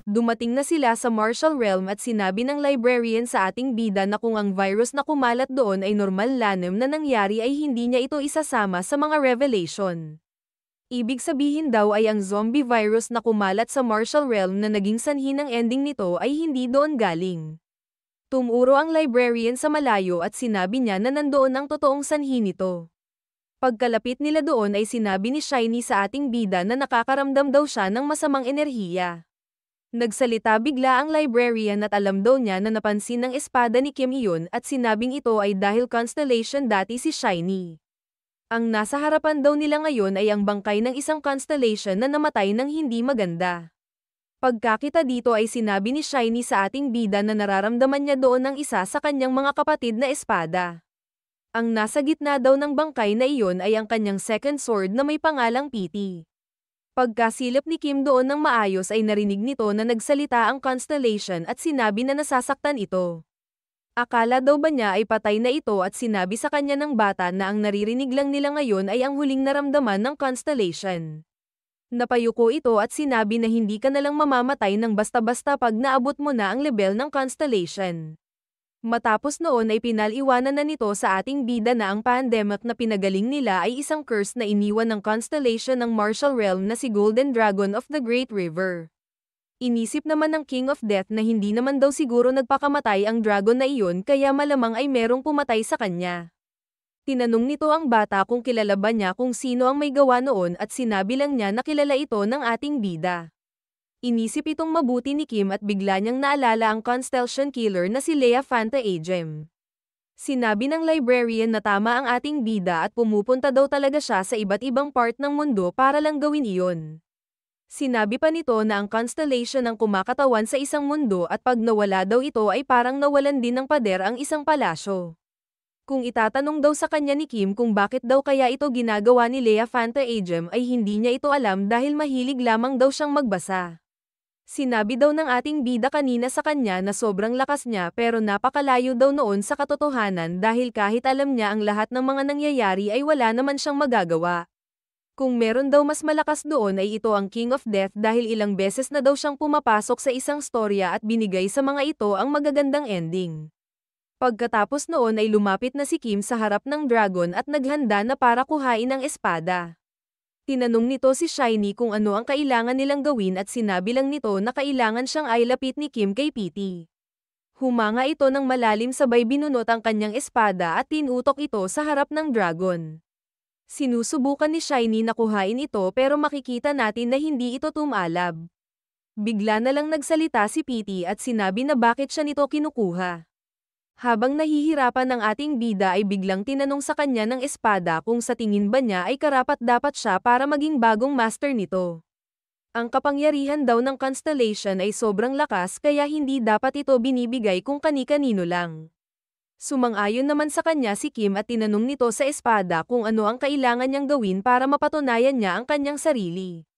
Dumating na sila sa Martial Realm at sinabi ng librarian sa ating bida na kung ang virus na kumalat doon ay normal lanem na nangyari ay hindi niya ito isasama sa mga revelation. Ibig sabihin daw ay ang zombie virus na kumalat sa Martial Realm na naging sanhi ng ending nito ay hindi doon galing. Tumuro ang librarian sa malayo at sinabi niya na nandoon ang totoong sanhi nito. Pagkalapit nila doon ay sinabi ni Shiny sa ating bida na nakakaramdam daw siya ng masamang enerhiya. Nagsalita bigla ang librarian at alam daw niya na napansin ng espada ni Kim iyon at sinabing ito ay dahil constellation dati si Shiny. Ang nasa harapan daw nila ngayon ay ang bangkay ng isang constellation na namatay ng hindi maganda. Pagkakita dito ay sinabi ni Shiny sa ating bida na nararamdaman niya doon ang isa sa kanyang mga kapatid na espada. Ang nasa gitna daw ng bangkay na iyon ay ang kanyang second sword na may pangalang PT. Pagkasilip ni Kim doon ng maayos ay narinig nito na nagsalita ang constellation at sinabi na nasasaktan ito. Akala daw ba niya ay patay na ito at sinabi sa kanya ng bata na ang naririnig lang nila ngayon ay ang huling naramdaman ng constellation. Napayuko ito at sinabi na hindi ka nalang mamamatay ng basta-basta pag naabot mo na ang level ng constellation. Matapos noon ay pinaliwanan na nito sa ating bida na ang pandemic na pinagaling nila ay isang curse na iniwan ng constellation ng Martial Realm na si Golden Dragon of the Great River. Inisip naman ng King of Death na hindi naman daw siguro nagpakamatay ang dragon na iyon kaya malamang ay merong pumatay sa kanya. Tinanong nito ang bata kung kilala ba niya kung sino ang may gawa noon at sinabi lang niya na kilala ito ng ating bida. Inisip itong mabuti ni Kim at bigla niyang naalala ang Constellation Killer na si Leia Fanta Agem. Sinabi ng librarian na tama ang ating bida at pumupunta daw talaga siya sa iba't ibang part ng mundo para lang gawin iyon. Sinabi pa nito na ang constellation ang kumakatawan sa isang mundo at pag nawala daw ito ay parang nawalan din ng pader ang isang palasyo. Kung itatanong daw sa kanya ni Kim kung bakit daw kaya ito ginagawa ni Leia Fanta Agem ay hindi niya ito alam dahil mahilig lamang daw siyang magbasa. Sinabi daw ng ating bida kanina sa kanya na sobrang lakas niya pero napakalayo daw noon sa katotohanan dahil kahit alam niya ang lahat ng mga nangyayari ay wala naman siyang magagawa. Kung meron daw mas malakas doon ay ito ang King of Death dahil ilang beses na daw siyang pumapasok sa isang storya at binigay sa mga ito ang magagandang ending. Pagkatapos noon ay lumapit na si Kim sa harap ng dragon at naghanda na para kuhain ang espada. Tinanong nito si Shiny kung ano ang kailangan nilang gawin at sinabi lang nito na kailangan siyang ailapit ni Kim kay PT. Humanga ito ng malalim sabay binunot ang kanyang espada at tinutok ito sa harap ng dragon. Sinusubukan ni Shiny na kuhain ito pero makikita natin na hindi ito tumalab. Bigla na lang nagsalita si PT at sinabi na bakit siya nito kinukuha. Habang nahihirapan ng ating bida ay biglang tinanong sa kanya ng espada kung sa tingin ba niya ay karapat-dapat siya para maging bagong master nito. Ang kapangyarihan daw ng constellation ay sobrang lakas kaya hindi dapat ito binibigay kung kani-kanino lang. Sumang-ayon naman sa kanya si Kim at tinanong nito sa espada kung ano ang kailangan niyang gawin para mapatunayan niya ang kanyang sarili.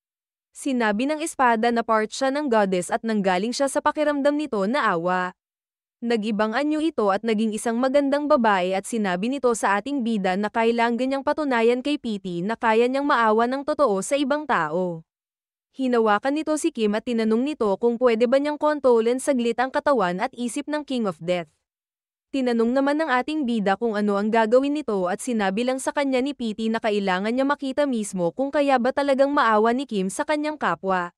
Sinabi ng espada na part siya ng goddess at nanggaling siya sa pakiramdam nito na awa. Nag-ibang anyo ito at naging isang magandang babae at sinabi nito sa ating bida na kailangan niyang patunayan kay PT na kaya niyang maawa ng totoo sa ibang tao. Hinawakan nito si Kim at tinanong nito kung pwede ba niyang kontrolin saglit ang katawan at isip ng King of Death. Tinanong naman ng ating bida kung ano ang gagawin nito at sinabi lang sa kanya ni PT na kailangan niya makita mismo kung kaya ba talagang maawa ni Kim sa kanyang kapwa.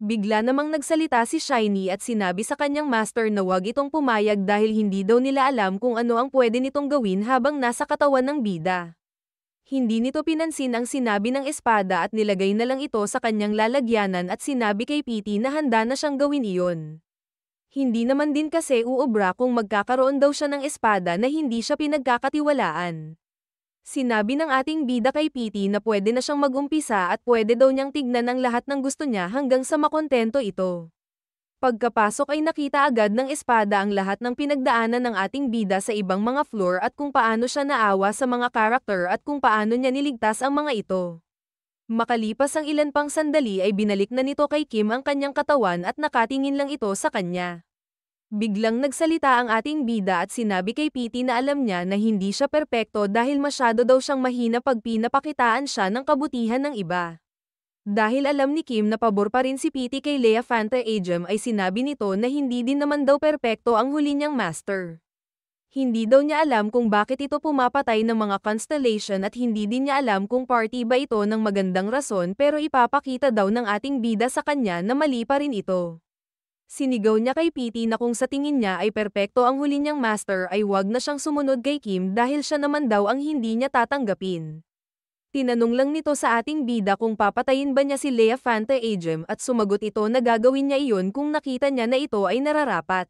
Bigla namang nagsalita si Shiny at sinabi sa kanyang master na wag itong pumayag dahil hindi daw nila alam kung ano ang pwede nitong gawin habang nasa katawan ng bida. Hindi nito pinansin ang sinabi ng espada at nilagay na lang ito sa kanyang lalagyanan at sinabi kay PT na handa na siyang gawin iyon. Hindi naman din kasi uubra kung magkakaroon daw siya ng espada na hindi siya pinagkakatiwalaan. Sinabi ng ating bida kay PT na pwede na siyang mag-umpisa at pwede daw niyang tignan ang lahat ng gusto niya hanggang sa makontento ito. Pagkapasok ay nakita agad ng espada ang lahat ng pinagdaanan ng ating bida sa ibang mga floor at kung paano siya naawa sa mga karakter at kung paano niya niligtas ang mga ito. Makalipas ang ilan pang sandali ay binalik na nito kay Kim ang kanyang katawan at nakatingin lang ito sa kanya. Biglang nagsalita ang ating bida at sinabi kay PT na alam niya na hindi siya perpekto dahil masyado daw siyang mahina pag pinapakitaan siya ng kabutihan ng iba. Dahil alam ni Kim na pabor pa rin si Petey kay Lea Fanta Agem ay sinabi nito na hindi din naman daw perpekto ang huli niyang master. Hindi daw niya alam kung bakit ito pumapatay ng mga constellation at hindi din niya alam kung party ba ito ng magandang rason pero ipapakita daw ng ating bida sa kanya na mali pa rin ito. Sinigaw niya kay Petey na kung sa tingin niya ay perpekto ang huli niyang master ay wag na siyang sumunod kay Kim dahil siya naman daw ang hindi niya tatanggapin. Tinanong lang nito sa ating bida kung papatayin ba niya si Lea Fanta Agem at sumagot ito na gagawin niya iyon kung nakita niya na ito ay nararapat.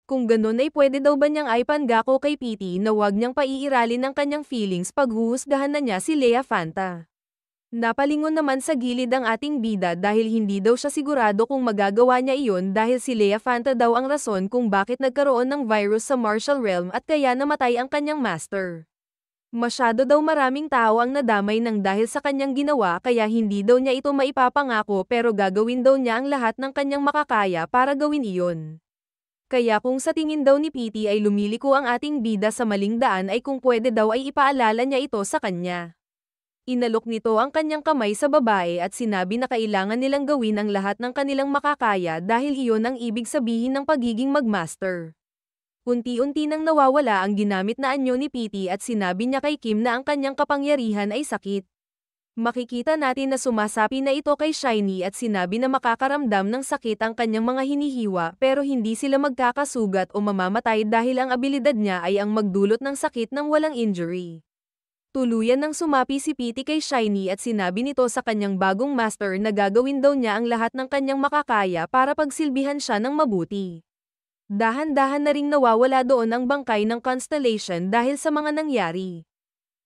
Kung ganun ay pwede daw ba niyang ipanggako kay Petey na wag niyang paiiralin ang kanyang feelings pag huhusgahan na niya si Lea Fanta. Napalingon naman sa gilid ang ating bida dahil hindi daw siya sigurado kung magagawa niya iyon dahil si Lea Fanta daw ang rason kung bakit nagkaroon ng virus sa Martial Realm at kaya namatay ang kanyang master. Masyado daw maraming tao ang nadamay ng dahil sa kanyang ginawa kaya hindi daw niya ito maipapangako pero gagawin daw niya ang lahat ng kanyang makakaya para gawin iyon. Kaya kung sa tingin daw ni Petey ay lumiliko ang ating bida sa maling daan ay kung pwede daw ay ipaalala niya ito sa kanya. Inalok nito ang kanyang kamay sa babae at sinabi na kailangan nilang gawin ang lahat ng kanilang makakaya dahil iyon ang ibig sabihin ng pagiging magmaster. Unti-unti nang nawawala ang ginamit na anyo ni Petey at sinabi niya kay Kim na ang kanyang kapangyarihan ay sakit. Makikita natin na sumasapi na ito kay Shiny at sinabi na makakaramdam ng sakit ang kanyang mga hinihiwa pero hindi sila magkakasugat o mamamatay dahil ang abilidad niya ay ang magdulot ng sakit ng walang injury. Tuluyan nang sumapi si Petey kay Shiny at sinabi nito sa kanyang bagong master na gagawin daw niya ang lahat ng kanyang makakaya para pagsilbihan siya ng mabuti. Dahan-dahan na ring nawawala doon ang bangkay ng Constellation dahil sa mga nangyari.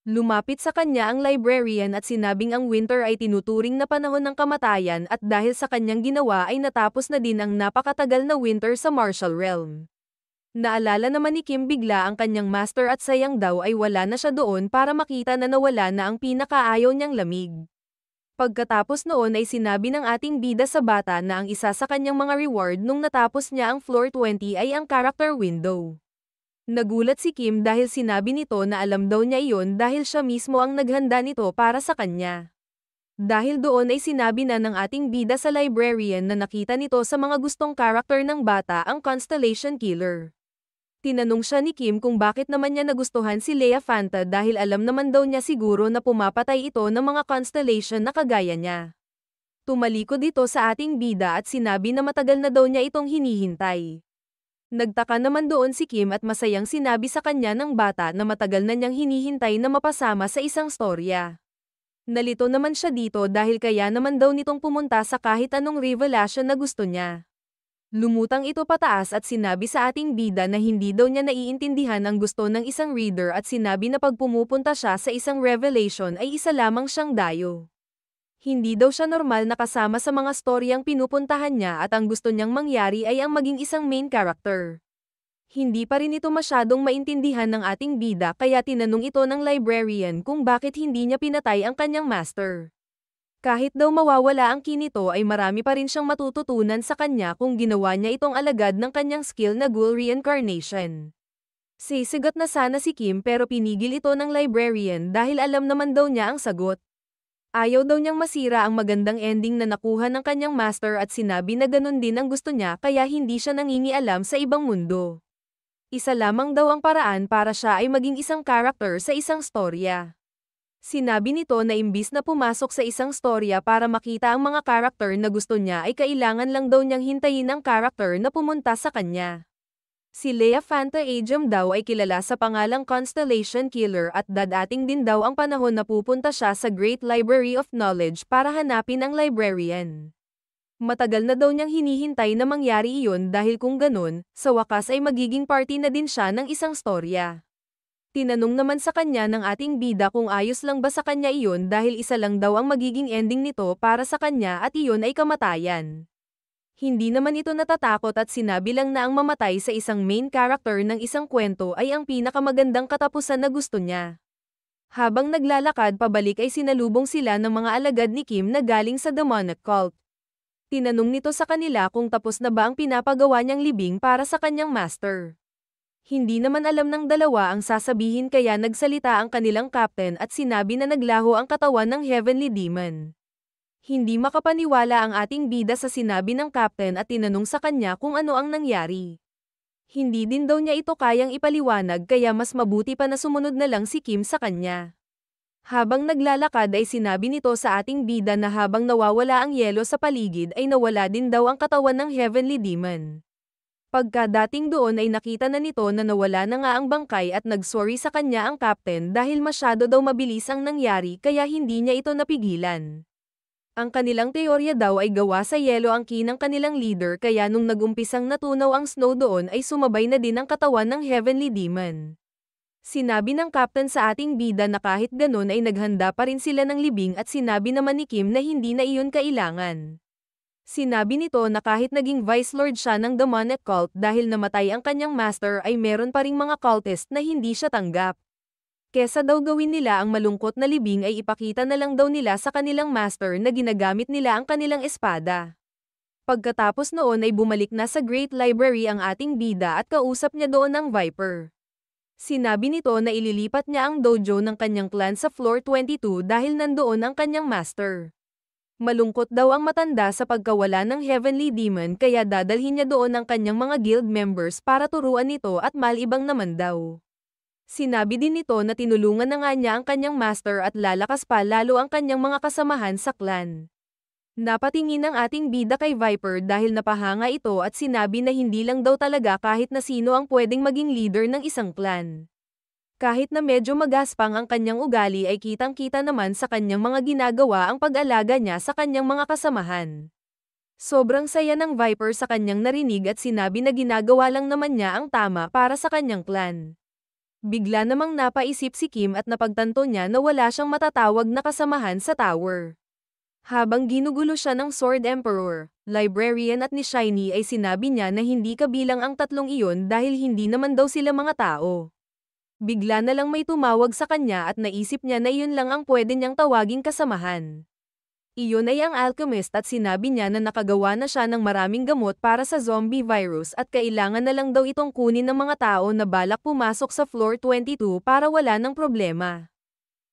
Lumapit sa kanya ang librarian at sinabing ang winter ay tinuturing na panahon ng kamatayan at dahil sa kanyang ginawa ay natapos na din ang napakatagal na winter sa Martial Realm. Naalala naman ni Kim bigla ang kanyang master at sayang daw ay wala na siya doon para makita na nawala na ang pinakaayaw niyang lamig. Pagkatapos noon ay sinabi ng ating bida sa bata na ang isa sa kanyang mga reward nung natapos niya ang floor 20 ay ang character window. Nagulat si Kim dahil sinabi nito na alam daw niya iyon dahil siya mismo ang naghanda nito para sa kanya. Dahil doon ay sinabi na ng ating bida sa librarian na nakita nito sa mga gustong karakter ng bata ang Constellation Killer. Tinanong siya ni Kim kung bakit naman niya nagustuhan si Lea Fanta dahil alam naman daw niya siguro na pumapatay ito ng mga constellation na kagaya niya. Tumalikod ito sa ating bida at sinabi na matagal na daw niya itong hinihintay. Nagtaka naman doon si Kim at masayang sinabi sa kanya ng bata na matagal na niyang hinihintay na mapasama sa isang storya. Nalito naman siya dito dahil kaya naman daw nitong pumunta sa kahit anong revelation na gusto niya. Lumutang ito pataas at sinabi sa ating bida na hindi daw niya naiintindihan ang gusto ng isang reader at sinabi na pag pumupunta siya sa isang revelation ay isa lamang siyang dayo. Hindi daw siya normal na kasama sa mga storyang pinupuntahan niya at ang gusto niyang mangyari ay ang maging isang main character. Hindi pa rin ito masyadong maintindihan ng ating bida kaya tinanong ito ng librarian kung bakit hindi niya pinatay ang kanyang master. Kahit daw mawawala ang ki nito ay marami pa rin siyang matututunan sa kanya kung ginawa niya itong alagad ng kanyang skill na ghoul reincarnation. Sisigat na sana si Kim pero pinigil ito ng librarian dahil alam naman daw niya ang sagot. Ayaw daw niyang masira ang magandang ending na nakuha ng kanyang master at sinabi na ganun din ang gusto niya kaya hindi siya nangingialam sa ibang mundo. Isa lamang daw ang paraan para siya ay maging isang character sa isang storya. Sinabi nito na imbis na pumasok sa isang storya para makita ang mga character na gusto niya ay kailangan lang daw niyang hintayin ang character na pumunta sa kanya. Si Lea Fanta Agem daw ay kilala sa pangalang Constellation Killer at dadating din daw ang panahon na pupunta siya sa Great Library of Knowledge para hanapin ang librarian. Matagal na daw niyang hinihintay na mangyari iyon dahil kung ganun, sa wakas ay magiging party na din siya ng isang storya. Tinanong naman sa kanya ng ating bida kung ayos lang ba sa kanya iyon dahil isa lang daw ang magiging ending nito para sa kanya at iyon ay kamatayan. Hindi naman ito natatakot at sinabi lang na ang mamatay sa isang main character ng isang kwento ay ang pinakamagandang katapusan na gusto niya. Habang naglalakad pabalik ay sinalubong sila ng mga alagad ni Kim na galing sa demonic cult. Tinanong nito sa kanila kung tapos na ba ang pinapagawa niyang libing para sa kanyang master. Hindi naman alam ng dalawa ang sasabihin kaya nagsalita ang kanilang captain at sinabi na naglaho ang katawan ng Heavenly Demon. Hindi makapaniwala ang ating bida sa sinabi ng captain at tinanong sa kanya kung ano ang nangyari. Hindi din daw niya ito kayang ipaliwanag kaya mas mabuti pa na sumunod na lang si Kim sa kanya. Habang naglalakad ay sinabi nito sa ating bida na habang nawawala ang yelo sa paligid ay nawala din daw ang katawan ng Heavenly Demon. Pagkadating doon ay nakita na nito na nawala na nga ang bangkay at nagsorry sa kanya ang captain dahil masyado daw mabilis ang nangyari kaya hindi niya ito napigilan. Ang kanilang teorya daw ay gawa sa yelo ang ki ng kanilang leader kaya nung nagumpisang natunaw ang snow doon ay sumabay na din ang katawan ng Heavenly Demon. Sinabi ng captain sa ating bida na kahit ganun ay naghanda pa rin sila ng libing at sinabi naman ni Kim na hindi na iyon kailangan. Sinabi nito na kahit naging Vice Lord siya ng demonic cult dahil namatay ang kanyang master ay meron pa ring mga cultist na hindi siya tanggap. Kesa daw gawin nila ang malungkot na libing ay ipakita na lang daw nila sa kanilang master na ginagamit nila ang kanilang espada. Pagkatapos noon ay bumalik na sa Great Library ang ating bida at kausap niya doon ang Viper. Sinabi nito na ililipat niya ang dojo ng kanyang clan sa floor 22 dahil nandoon ang kanyang master. Malungkot daw ang matanda sa pagkawala ng Heavenly Demon kaya dadalhin niya doon ang kanyang mga guild members para turuan ito at malibang naman daw. Sinabi din nito na tinulungan na nga niya ang kanyang master at lalakas pa lalo ang kanyang mga kasamahan sa clan. Napatingin ang ating bida kay Viper dahil napahanga ito at sinabi na hindi lang daw talaga kahit na sino ang pwedeng maging leader ng isang clan. Kahit na medyo magaspang ang kanyang ugali ay kitang-kita naman sa kanyang mga ginagawa ang pag-alaga niya sa kanyang mga kasamahan. Sobrang saya ng Viper sa kanyang narinig at sinabi na ginagawa lang naman niya ang tama para sa kanyang clan. Bigla namang napaisip si Kim at napagtanto niya na wala siyang matatawag na kasamahan sa tower. Habang ginugulo siya ng Sword Emperor, Librarian at ni Shiny ay sinabi niya na hindi kabilang ang tatlong iyon dahil hindi naman daw sila mga tao. Bigla na lang may tumawag sa kanya at naisip niya na iyon lang ang pwede niyang tawaging kasamahan. Iyon ay ang alchemist at sinabi niya na nakagawa na siya ng maraming gamot para sa zombie virus at kailangan na lang daw itong kunin ng mga tao na balak pumasok sa floor 22 para wala ng problema.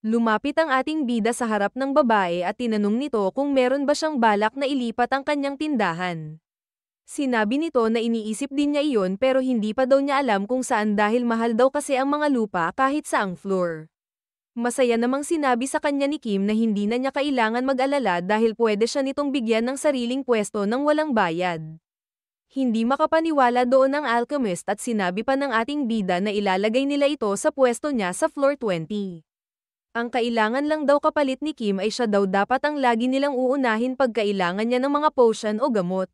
Lumapit ang ating bida sa harap ng babae at tinanong nito kung meron ba siyang balak na ilipat ang kanyang tindahan. Sinabi nito na iniisip din niya iyon pero hindi pa daw niya alam kung saan dahil mahal daw kasi ang mga lupa kahit saang floor. Masaya namang sinabi sa kanya ni Kim na hindi na niya kailangan mag-alala dahil pwede siya nitong bigyan ng sariling pwesto ng walang bayad. Hindi makapaniwala doon ang alchemist at sinabi pa ng ating bida na ilalagay nila ito sa pwesto niya sa floor 20. Ang kailangan lang daw kapalit ni Kim ay siya daw dapat ang lagi nilang uunahin pag kailangan niya ng mga potion o gamot.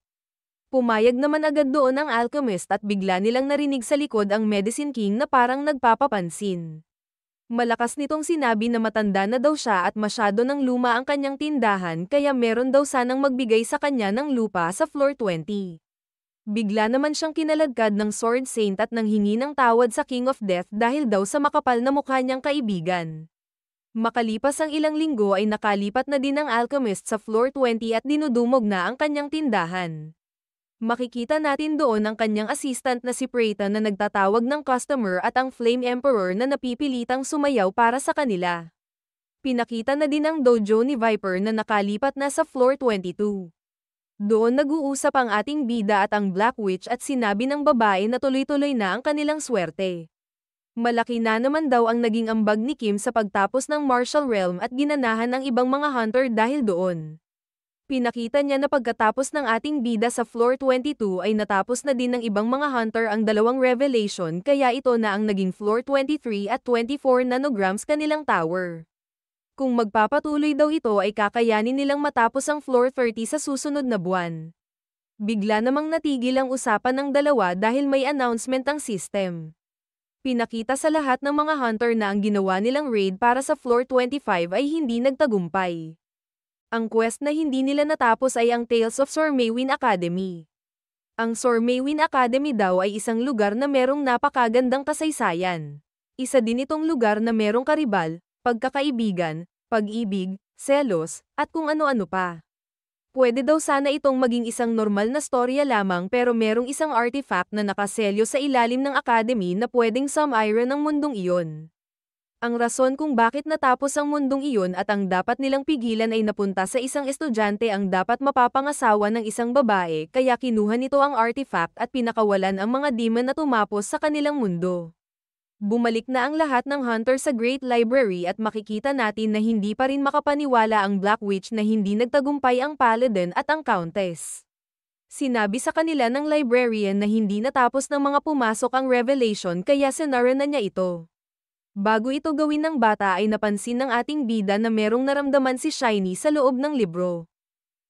Pumayag naman agad doon ang alchemist at bigla nilang narinig sa likod ang Medicine King na parang nagpapapansin. Malakas nitong sinabi na matanda na daw siya at masyado ng luma ang kanyang tindahan kaya meron daw sanang magbigay sa kanya ng lupa sa floor 20. Bigla naman siyang kinaladkad ng Sword Saint at nanghingi ng tawad sa King of Death dahil daw sa makapal na mukha niyang kaibigan. Makalipas ang ilang linggo ay nakalipat na din ang alchemist sa floor 20 at dinudumog na ang kanyang tindahan. Makikita natin doon ang kanyang assistant na si Preta na nagtatawag ng customer at ang Flame Emperor na napipilitang sumayaw para sa kanila. Pinakita na din ang dojo ni Viper na nakalipat na sa floor 22. Doon nag-uusap ang ating bida at ang Black Witch at sinabi ng babae na tuloy-tuloy na ang kanilang swerte. Malaki na naman daw ang naging ambag ni Kim sa pagtapos ng Martial Realm at ginanahan ng ibang mga hunter dahil doon. Pinakita niya na pagkatapos ng ating bida sa floor 22 ay natapos na din ng ibang mga hunter ang dalawang revelation kaya ito na ang naging floor 23 at 24 nanograms kanilang tower. Kung magpapatuloy daw ito ay kakayanin nilang matapos ang floor 30 sa susunod na buwan. Bigla namang natigil ang usapan ng dalawa dahil may announcement ang system. Pinakita sa lahat ng mga hunter na ang ginawa nilang raid para sa floor 25 ay hindi nagtagumpay. Ang quest na hindi nila natapos ay ang Tales of Sir Maywin Academy. Ang Sir Maywin Academy daw ay isang lugar na merong napakagandang kasaysayan. Isa din itong lugar na merong karibal, pagkakaibigan, pag-ibig, selos, at kung ano-ano pa. Pwede daw sana itong maging isang normal na storya lamang pero merong isang artifact na nakaselyo sa ilalim ng academy na pwedeng sum-iron ng mundong iyon. Ang rason kung bakit natapos ang mundong iyon at ang dapat nilang pigilan ay napunta sa isang estudyante ang dapat mapapangasawa ng isang babae kaya kinuha nito ang artifact at pinakawalan ang mga demon na tumapos sa kanilang mundo. Bumalik na ang lahat ng hunter sa Great Library at makikita natin na hindi pa rin makapaniwala ang Black Witch na hindi nagtagumpay ang Paladin at ang Countess. Sinabi sa kanila ng librarian na hindi natapos ng mga pumasok ang revelation kaya sinara na niya ito. Bago ito gawin ng bata ay napansin ng ating bida na merong naramdaman si Shiny sa loob ng libro.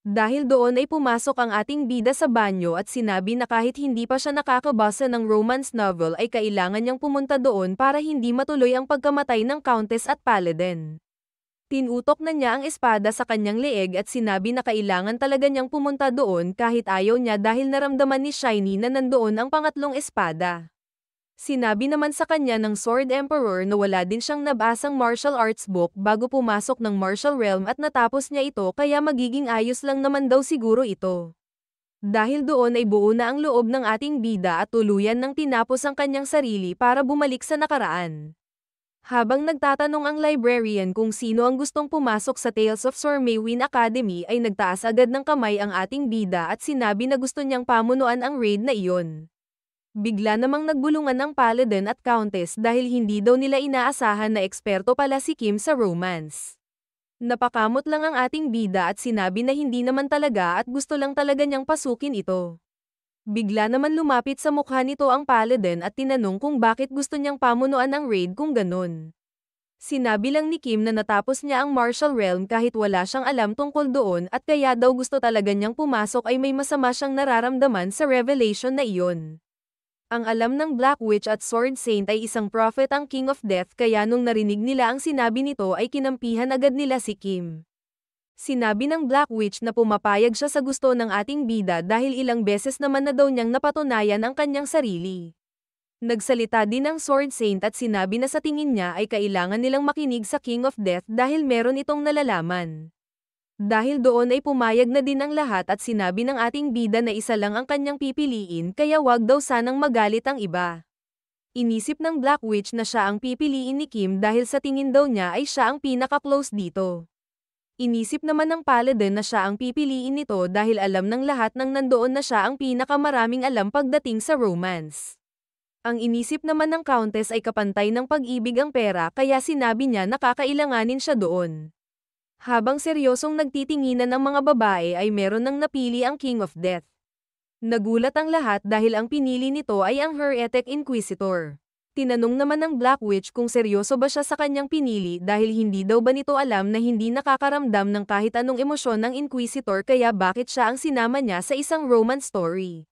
Dahil doon ay pumasok ang ating bida sa banyo at sinabi na kahit hindi pa siya nakakabasa ng romance novel ay kailangan niyang pumunta doon para hindi matuloy ang pagkamatay ng Countess at Paladin. Tinutok na niya ang espada sa kanyang leeg at sinabi na kailangan talaga niyang pumunta doon kahit ayaw niya dahil naramdaman ni Shiny na nandoon ang pangatlong espada. Sinabi naman sa kanya ng Sword Emperor na wala din siyang nabasang martial arts book bago pumasok ng martial realm at natapos niya ito kaya magiging ayos lang naman daw siguro ito. Dahil doon ay buo na ang loob ng ating bida at tuluyan ng tinapos ang kanyang sarili para bumalik sa nakaraan. Habang nagtatanong ang librarian kung sino ang gustong pumasok sa Tales of Sir Maywin Academy ay nagtaas agad ng kamay ang ating bida at sinabi na gusto niyang pamunuan ang raid na iyon. Bigla namang nagbulungan ang Paladin at Countess dahil hindi daw nila inaasahan na eksperto pala si Kim sa romance. Napakamot lang ang ating bida at sinabi na hindi naman talaga at gusto lang talaga niyang pasukin ito. Bigla naman lumapit sa mukha nito ang Paladin at tinanong kung bakit gusto niyang pamunuan ang raid kung ganun. Sinabi lang ni Kim na natapos niya ang martial realm kahit wala siyang alam tungkol doon at kaya daw gusto talaga niyang pumasok ay may masama siyang nararamdaman sa revelation na iyon. Ang alam ng Black Witch at Sword Saint ay isang prophet ang King of Death kaya nung narinig nila ang sinabi nito ay kinampihan agad nila si Kim. Sinabi ng Black Witch na pumapayag siya sa gusto ng ating bida dahil ilang beses naman na daw niyang napatunayan ang kanyang sarili. Nagsalita din ang Sword Saint at sinabi na sa tingin niya ay kailangan nilang makinig sa King of Death dahil meron itong nalalaman. Dahil doon ay pumayag na din ang lahat at sinabi ng ating bida na isa lang ang kanyang pipiliin kaya wag daw sanang magalit ang iba. Inisip ng Black Witch na siya ang pipiliin ni Kim dahil sa tingin daw niya ay siya ang pinaka-close dito. Inisip naman ng Paladin na siya ang pipiliin nito dahil alam ng lahat nang nandoon na siya ang pinakamaraming alam pagdating sa romance. Ang inisip naman ng Countess ay kapantay ng pag-ibig ang pera kaya sinabi niya na kakailanganin siya doon. Habang seryosong nagtitinginan ang mga babae ay meron nang napili ang King of Death. Nagulat ang lahat dahil ang pinili nito ay ang Heretic Inquisitor. Tinanong naman ng Black Witch kung seryoso ba siya sa kanyang pinili dahil hindi daw ba nito alam na hindi nakakaramdam ng kahit anong emosyon ng Inquisitor kaya bakit siya ang sinama niya sa isang romance story.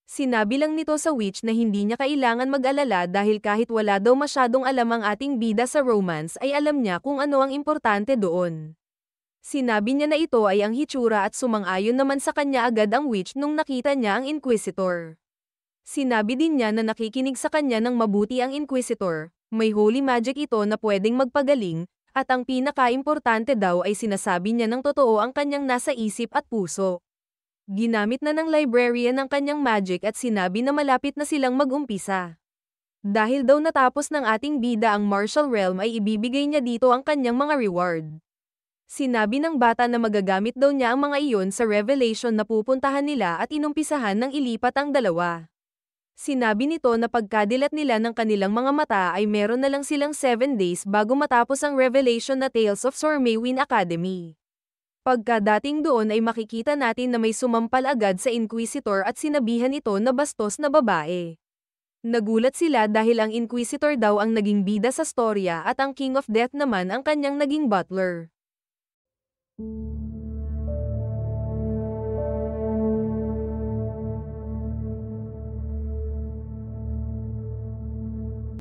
Sinabi lang nito sa Witch na hindi niya kailangan mag-alala dahil kahit wala daw masyadong alam ang ating bida sa romance ay alam niya kung ano ang importante doon. Sinabi niya na ito ay ang hitsura at sumang-ayon naman sa kanya agad ang Witch nung nakita niya ang Inquisitor. Sinabi din niya na nakikinig sa kanya ng mabuti ang Inquisitor, may holy magic ito na pwedeng magpagaling, at ang pinaka-importante daw ay sinasabi niya ng totoo ang kanyang nasa isip at puso. Ginamit na ng librarian ang kanyang magic at sinabi na malapit na silang mag-umpisa. Dahil daw natapos ng ating bida ang martial realm ay ibibigay niya dito ang kanyang mga reward. Sinabi ng bata na magagamit daw niya ang mga iyon sa revelation na pupuntahan nila at inumpisahan ng ilipat ang dalawa. Sinabi nito na pagkadilat nila ng kanilang mga mata ay meron na lang silang 7 days bago matapos ang revelation na Tales of Sir Maywin Academy. Pagkadating doon ay makikita natin na may sumampal agad sa Inquisitor at sinabihan ito na bastos na babae. Nagulat sila dahil ang Inquisitor daw ang naging bida sa storya at ang King of Death naman ang kanyang naging butler.